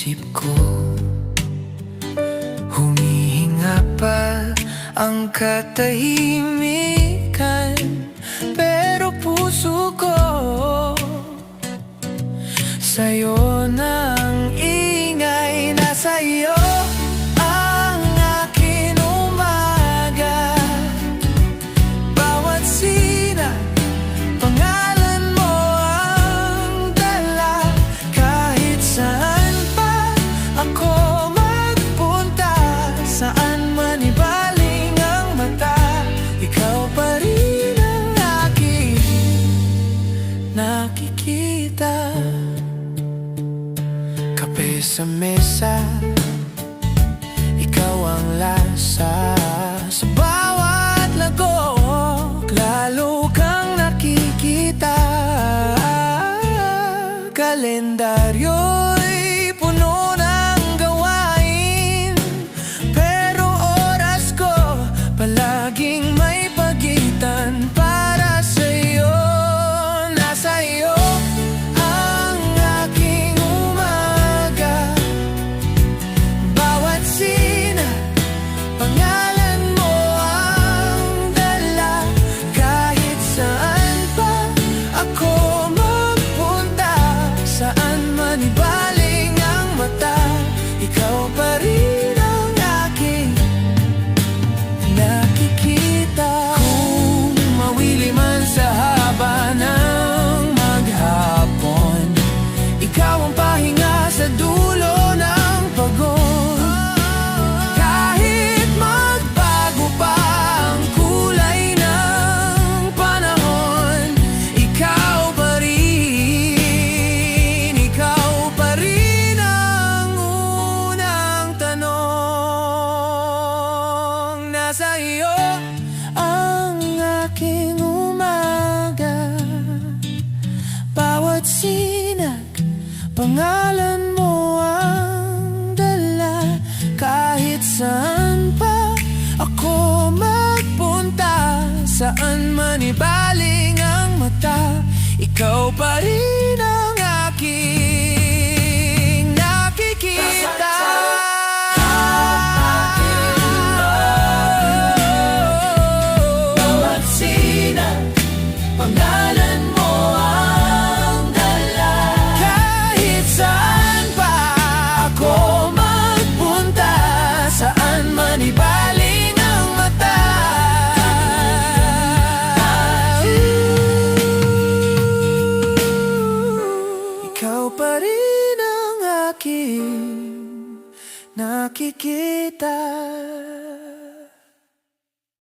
isip ko. Humihinga pa ang katahimikan, pero puso ko sa'yo ng ingay. Nasa iyo ang aking umaga, bawat sinag pangalan mo ang dala. Kahit saan pa ako magpunta, saan man ibaling ang mata, ikaw pa rin ang aking nakikita. Kape sa mesa, ikaw ang lasa. Sa bawat lagok, lalo kang nakikita. Kalendaryo'y puno ng gawain, pero oras ko palaging may pagitan para sa'yo. Nasa iyo ang aking umaga, bawat sinag pangalan mo ang dala. Kahit saan pa ako magpunta, saan man ibaling ang mata, ikaw pa rin ang aking nakikita. Kung mawili man sa haba ng maghapon, ikaw ang pahinga sa dulo ng pagod. Kahit magbago pa ang kulay ng panahon, ikaw pa rin ang unang tanong. Nasa iyo ang aking umaga, bawat sinag pangalan mo ang dala. Kahit saan pa ako magpunta, saan man ibaling ang mata, ikaw pa rin ang aking nakikita. Bawat sinag pangalan mo ang dala. Kahit saan pa ako magpunta, saan man ibaling ang mata, ikaw pa rin ang aking nakikita.